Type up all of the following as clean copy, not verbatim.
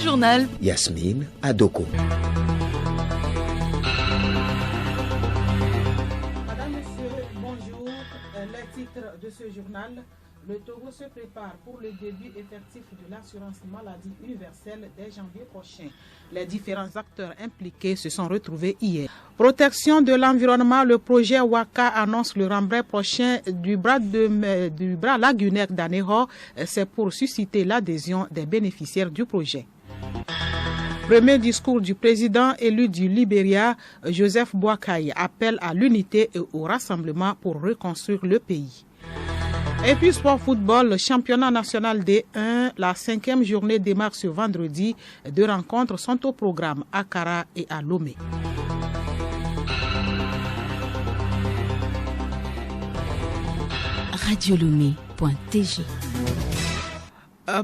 journal. Yasmine Adoko. Madame, Monsieur, bonjour. Les titres de ce journal. Le Togo se prépare pour le début effectif de l'assurance maladie universelle dès janvier prochain. Les différents acteurs impliqués se sont retrouvés hier. Protection de l'environnement, le projet WACA annonce le rembrayage prochain du bras lagunaire d'Anéro. C'est pour susciter l'adhésion des bénéficiaires du projet. Premier discours du président élu du Libéria, Joseph Boakai, appelle à l'unité et au rassemblement pour reconstruire le pays. Et puis sport football, le championnat national D1, la 5e journée démarre ce vendredi. 2 rencontres sont au programme à Kara et à Lomé. Radiolomé.tg.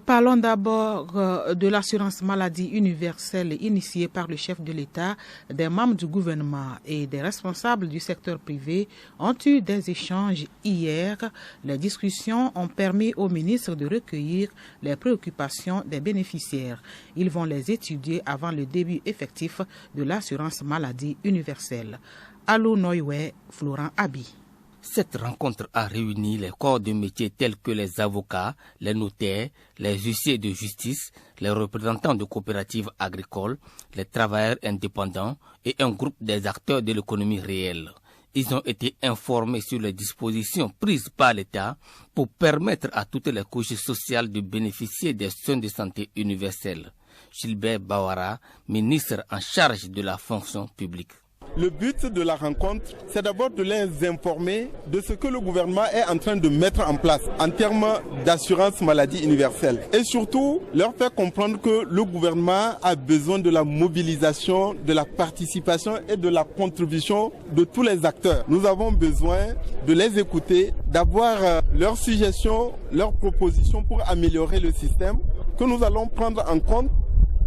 Parlons d'abord de l'assurance maladie universelle initiée par le chef de l'État. Des membres du gouvernement et des responsables du secteur privé ont eu des échanges hier. Les discussions ont permis au ministre de recueillir les préoccupations des bénéficiaires. Ils vont les étudier avant le début effectif de l'assurance maladie universelle. Alou Noywe, Florent Abi. Cette rencontre a réuni les corps de métier tels que les avocats, les notaires, les huissiers de justice, les représentants de coopératives agricoles, les travailleurs indépendants et un groupe des acteurs de l'économie réelle. Ils ont été informés sur les dispositions prises par l'État pour permettre à toutes les couches sociales de bénéficier des soins de santé universels. Gilbert Bawara, ministre en charge de la fonction publique. Le but de la rencontre, c'est d'abord de les informer de ce que le gouvernement est en train de mettre en place en termes d'assurance maladie universelle. Et surtout, leur faire comprendre que le gouvernement a besoin de la mobilisation, de la participation et de la contribution de tous les acteurs. Nous avons besoin de les écouter, d'avoir leurs suggestions, leurs propositions pour améliorer le système que nous allons prendre en compte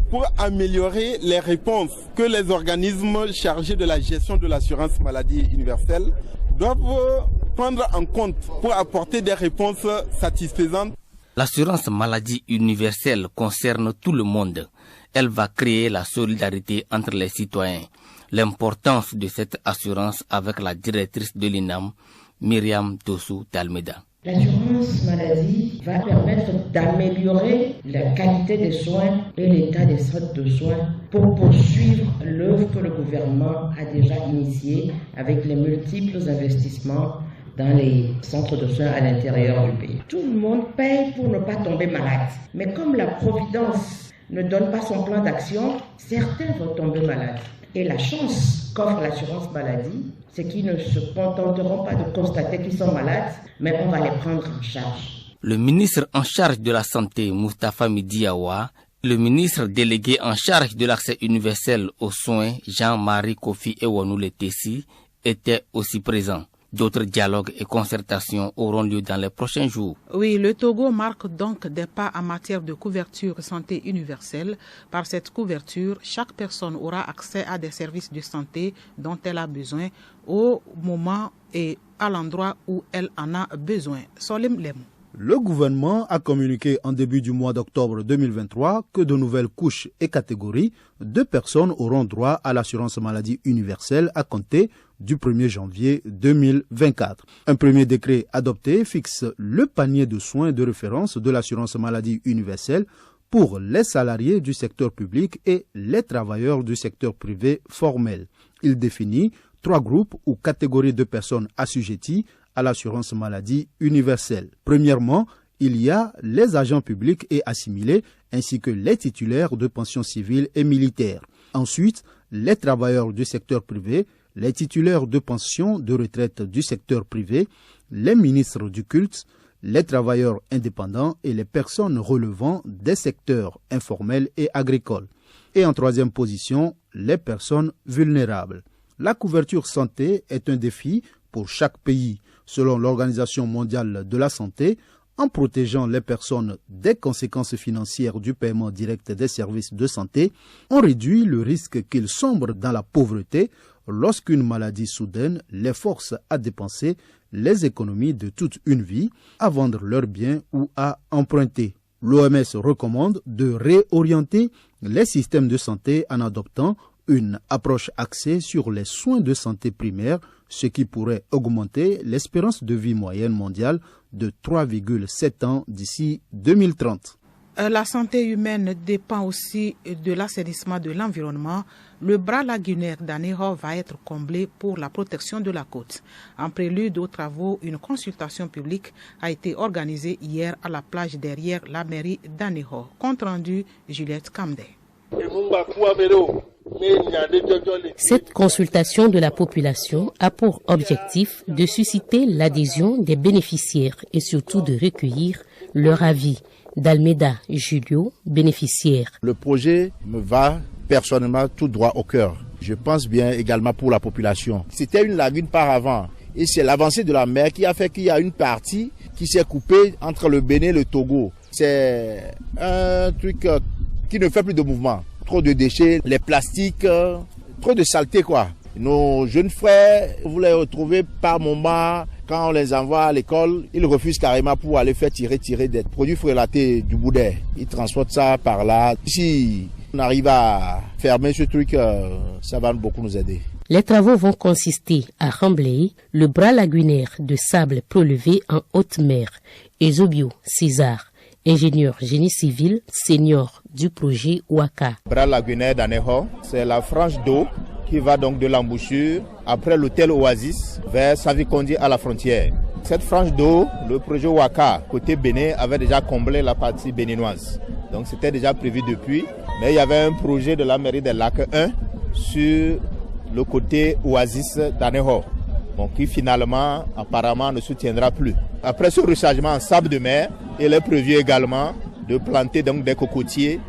pour améliorer les réponses que les organismes chargés de la gestion de l'assurance maladie universelle doivent prendre en compte pour apporter des réponses satisfaisantes. L'assurance maladie universelle concerne tout le monde. Elle va créer la solidarité entre les citoyens. L'importance de cette assurance avec la directrice de l'INAM, Myriam Tossou Talmeda. L'assurance maladie va permettre d'améliorer la qualité des soins et l'état des centres de soins pour poursuivre l'œuvre que le gouvernement a déjà initiée avec les multiples investissements dans les centres de soins à l'intérieur du pays. Tout le monde paye pour ne pas tomber malade. Mais comme la Providence ne donne pas son plan d'action, certains vont tomber malades. Et la chance qu'offre l'assurance maladie, c'est qu'ils ne se contenteront pas de constater qu'ils sont malades, mais on va les prendre en charge. Le ministre en charge de la Santé, Moustapha Midiawa, le ministre délégué en charge de l'accès universel aux soins, Jean-Marie Kofi Ewanou-Letessi, étaient aussi présents. D'autres dialogues et concertations auront lieu dans les prochains jours. Oui, le Togo marque donc des pas en matière de couverture santé universelle. Par cette couverture, chaque personne aura accès à des services de santé dont elle a besoin au moment et à l'endroit où elle en a besoin. Solim Lem. Le gouvernement a communiqué en début du mois d'octobre 2023 que de nouvelles couches et catégories de personnes auront droit à l'assurance maladie universelle à compter du 1er janvier 2024. Un premier décret adopté fixe le panier de soins de référence de l'assurance maladie universelle pour les salariés du secteur public et les travailleurs du secteur privé formel. Il définit 3 groupes ou catégories de personnes assujetties à l'assurance maladie universelle. Premièrement, il y a les agents publics et assimilés ainsi que les titulaires de pensions civiles et militaires. Ensuite, les travailleurs du secteur privé, les titulaires de pensions de retraite du secteur privé, les ministres du culte, les travailleurs indépendants et les personnes relevant des secteurs informels et agricoles. Et en troisième position, les personnes vulnérables. La couverture santé est un défi pour chaque pays. Selon l'Organisation mondiale de la santé, en protégeant les personnes des conséquences financières du paiement direct des services de santé, on réduit le risque qu'ils sombrent dans la pauvreté lorsqu'une maladie soudaine les force à dépenser les économies de toute une vie, à vendre leurs biens ou à emprunter. L'OMS recommande de réorienter les systèmes de santé en adoptant une approche axée sur les soins de santé primaires, ce qui pourrait augmenter l'espérance de vie moyenne mondiale de 3,7 ans d'ici 2030. La santé humaine dépend aussi de l'assainissement de l'environnement. Le bras lagunaire d'Aného va être comblé pour la protection de la côte. En prélude aux travaux, une consultation publique a été organisée hier à la plage derrière la mairie d'Aného. Compte rendu, Juliette Kamde. Cette consultation de la population a pour objectif de susciter l'adhésion des bénéficiaires et surtout de recueillir leur avis. D'Almeida Julio, bénéficiaire. Le projet me va personnellement tout droit au cœur. Je pense bien également pour la population. C'était une lagune par avant et c'est l'avancée de la mer qui a fait qu'il y a une partie qui s'est coupée entre le Bénin et le Togo. C'est un truc qui ne fait plus de mouvement. Trop de déchets, les plastiques, trop de saleté quoi. Nos jeunes frères, vous les retrouvez par moment, quand on les envoie à l'école, ils refusent carrément pour aller faire tirer des produits frélatés du boudet. Ils transportent ça par là. Si on arrive à fermer ce truc, ça va beaucoup nous aider. Les travaux vont consister à remblayer le bras lagunaire de sable prélevé en haute mer. Ezobio César, ingénieur génie civil, senior du projet Ouaka. Bras lagunaire d'Aného, c'est la frange d'eau qui va donc de l'embouchure après l'hôtel Oasis vers Savikondi à la frontière. Cette frange d'eau, le projet Ouaka, côté Bénin, avait déjà comblé la partie béninoise. Donc c'était déjà prévu depuis. Mais il y avait un projet de la mairie des Lacs 1 sur le côté Oasis d'Aného, donc qui finalement, apparemment, ne soutiendra plus. Après ce rechargement en sable de mer, il est prévu également de planter donc des cocotiers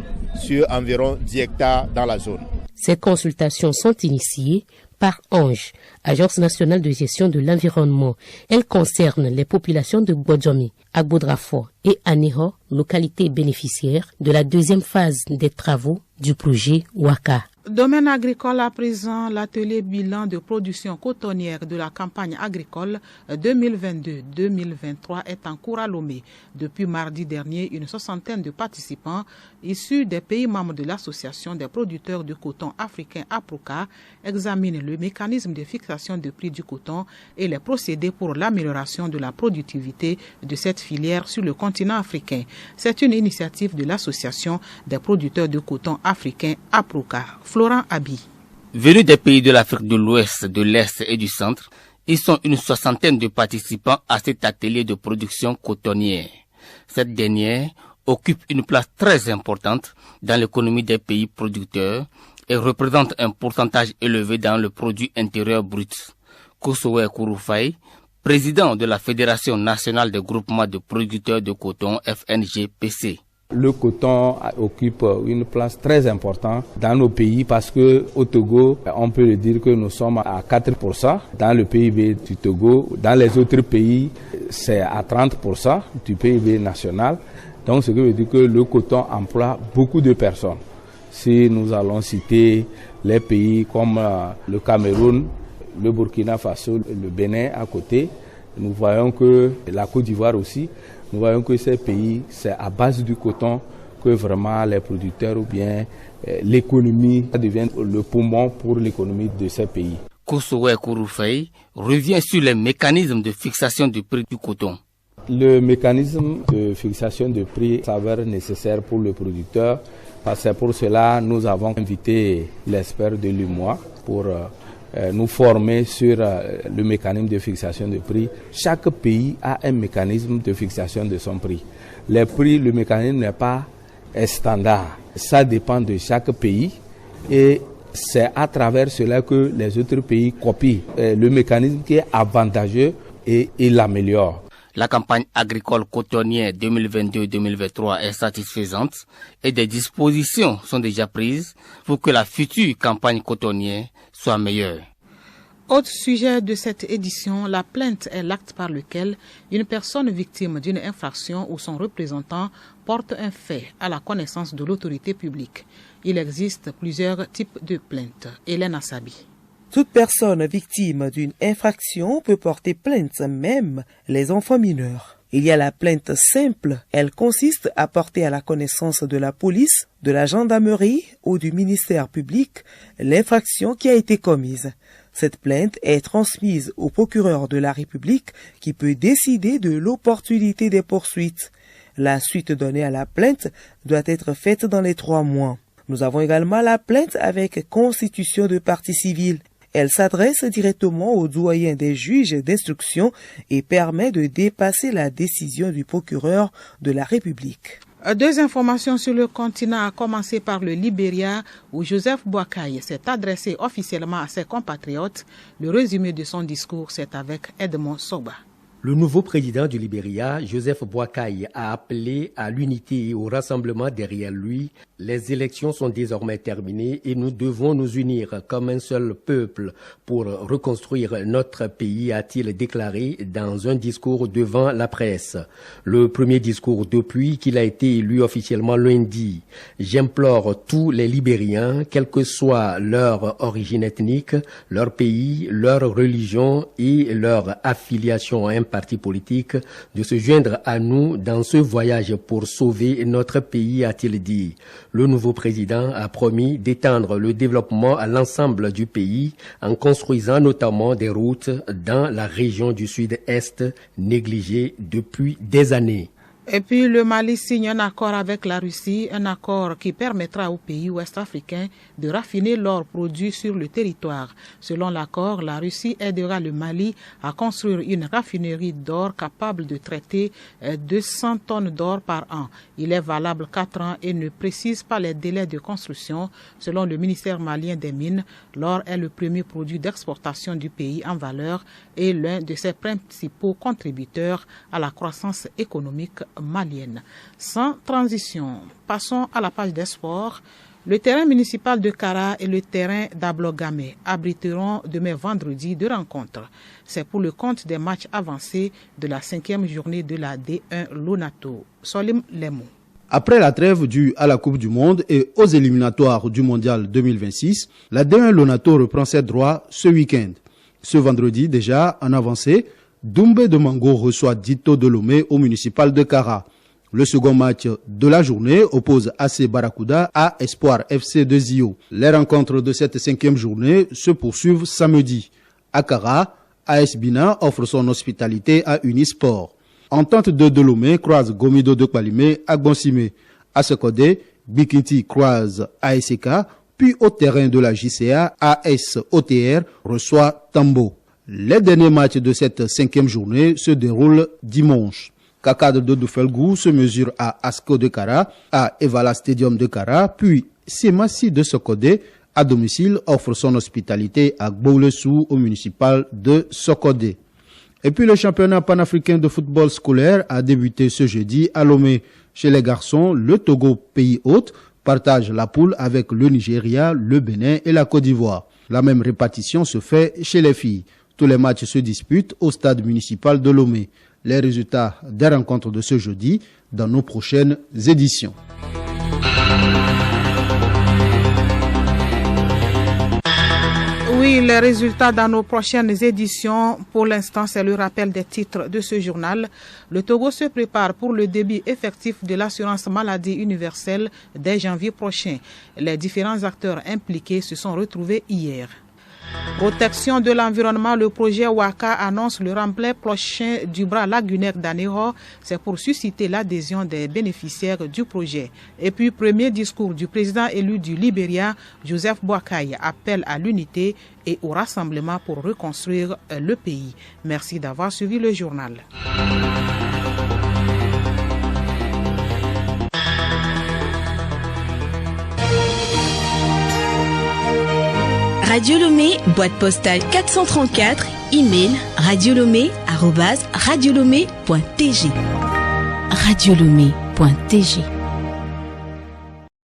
sur environ 10 hectares dans la zone. Ces consultations sont initiées par ANGE, Agence nationale de gestion de l'environnement. Elles concernent les populations de Bodjomi, Agbodrafo et Aného, localités bénéficiaires de la deuxième phase des travaux du projet Ouaka. Domaine agricole à présent, l'atelier bilan de production cotonnière de la campagne agricole 2022-2023 est en cours à Lomé. Depuis mardi dernier, une soixantaine de participants issus des pays membres de l'Association des producteurs de coton africain APROCA examinent le mécanisme de fixation de prix du coton et les procédés pour l'amélioration de la productivité de cette filière sur le continent africain. C'est une initiative de l'Association des producteurs de coton africain APROCA. Florent Abi. Venus des pays de l'Afrique de l'Ouest, de l'Est et du Centre, ils sont une soixantaine de participants à cet atelier de production cotonnière. Cette dernière occupe une place très importante dans l'économie des pays producteurs et représente un pourcentage élevé dans le produit intérieur brut. Kosowe Kouroufaï, président de la Fédération nationale des groupements de producteurs de coton FNGPC. Le coton occupe une place très importante dans nos pays parce que au Togo, on peut le dire que nous sommes à 4% dans le PIB du Togo. Dans les autres pays, c'est à 30% du PIB national. Donc, ce qui veut dire que le coton emploie beaucoup de personnes. Si nous allons citer les pays comme le Cameroun, le Burkina Faso, le Bénin à côté, nous voyons que la Côte d'Ivoire aussi, nous voyons que ces pays, c'est à base du coton que vraiment les producteurs ou bien l'économie devient le poumon pour l'économie de ces pays. Kosowe Kouroufaï revient sur les mécanismes de fixation du prix du coton. Le mécanisme de fixation de prix s'avère nécessaire pour le producteur parce que pour cela, nous avons invité l'expert de l'UMOA pour nous former sur le mécanisme de fixation de prix. Chaque pays a un mécanisme de fixation de son prix. Les prix, le mécanisme n'est pas standard. Ça dépend de chaque pays et c'est à travers cela que les autres pays copient le mécanisme qui est avantageux et ils l'améliorent. La campagne agricole cotonnière 2022-2023 est satisfaisante et des dispositions sont déjà prises pour que la future campagne cotonnière soit meilleure. Autre sujet de cette édition, la plainte est l'acte par lequel une personne victime d'une infraction ou son représentant porte un fait à la connaissance de l'autorité publique. Il existe plusieurs types de plaintes. Hélène Assabi. Toute personne victime d'une infraction peut porter plainte, même les enfants mineurs. Il y a la plainte simple. Elle consiste à porter à la connaissance de la police, de la gendarmerie ou du ministère public l'infraction qui a été commise. Cette plainte est transmise au procureur de la République qui peut décider de l'opportunité des poursuites. La suite donnée à la plainte doit être faite dans les 3 mois. Nous avons également la plainte avec constitution de partie civile. Elle s'adresse directement au doyen des juges d'instruction et permet de dépasser la décision du procureur de la République. 2 informations sur le continent, à commencer par le Libéria, où Joseph Boakai s'est adressé officiellement à ses compatriotes. Le résumé de son discours, c'est avec Edmond Soba. Le nouveau président du Libéria, Joseph Boakai, a appelé à l'unité et au rassemblement derrière lui. Les élections sont désormais terminées et nous devons nous unir comme un seul peuple pour reconstruire notre pays, a-t-il déclaré dans un discours devant la presse. Le premier discours depuis qu'il a été élu officiellement lundi. J'implore tous les Libériens, quelle que soit leur origine ethnique, leur pays, leur religion et leur affiliation à un parti politique, de se joindre à nous dans ce voyage pour sauver notre pays, a-t-il dit. Le nouveau président a promis d'étendre le développement à l'ensemble du pays en construisant notamment des routes dans la région du Sud-Est négligée depuis des années. Et puis le Mali signe un accord avec la Russie, un accord qui permettra aux pays ouest-africains de raffiner l'or produit sur le territoire. Selon l'accord, la Russie aidera le Mali à construire une raffinerie d'or capable de traiter 200 tonnes d'or par an. Il est valable 4 ans et ne précise pas les délais de construction. Selon le ministère malien des Mines, l'or est le premier produit d'exportation du pays en valeur et l'un de ses principaux contributeurs à la croissance économique malienne. Sans transition, passons à la page des sports. Le terrain municipal de Kara et le terrain d'Ablogame abriteront demain vendredi 2 rencontres. C'est pour le compte des matchs avancés de la 5e journée de la D1 Lonato. Solim Lemou. Après la trêve due à la Coupe du Monde et aux éliminatoires du Mondial 2026, la D1 Lonato reprend ses droits ce week-end. Ce vendredi déjà, en avancée, Doumbé de Mango reçoit Dito de Lomé au municipal de Kara. Le second match de la journée oppose AC Barracuda à Espoir FC de Zio. Les rencontres de cette 5e journée se poursuivent samedi. À Kara, AS Bina offre son hospitalité à Unisport. Entente de Delomé croise Gomido de Kpalimé à Gonsimé. À Sekodé, Bikinti croise ASK, puis au terrain de la JCA, AS OTR reçoit Tambo. Les derniers matchs de cette 5e journée se déroulent dimanche. Kakad de Doufelgou se mesure à Asko de Kara, à Evala Stadium de Kara, puis Semassi de Sokodé, à domicile, offre son hospitalité à Gboulessou au municipal de Sokodé. Et puis le championnat panafricain de football scolaire a débuté ce jeudi à Lomé. Chez les garçons, le Togo, pays hôte, partage la poule avec le Nigeria, le Bénin et la Côte d'Ivoire. La même répartition se fait chez les filles. Tous les matchs se disputent au stade municipal de Lomé. Les résultats des rencontres de ce jeudi dans nos prochaines éditions. Oui, les résultats dans nos prochaines éditions. Pour l'instant, c'est le rappel des titres de ce journal. Le Togo se prépare pour le début effectif de l'assurance maladie universelle dès janvier prochain. Les différents acteurs impliqués se sont retrouvés hier. Protection de l'environnement, le projet Waka annonce le remblai prochain du bras lagunaire d'Anéro. C'est pour susciter l'adhésion des bénéficiaires du projet. Et puis, premier discours du président élu du Libéria, Joseph Boakai, appelle à l'unité et au rassemblement pour reconstruire le pays. Merci d'avoir suivi le journal. Radio Lomé, boîte postale 434, email radiolomé@radiolomé.tg. radiolomé.tg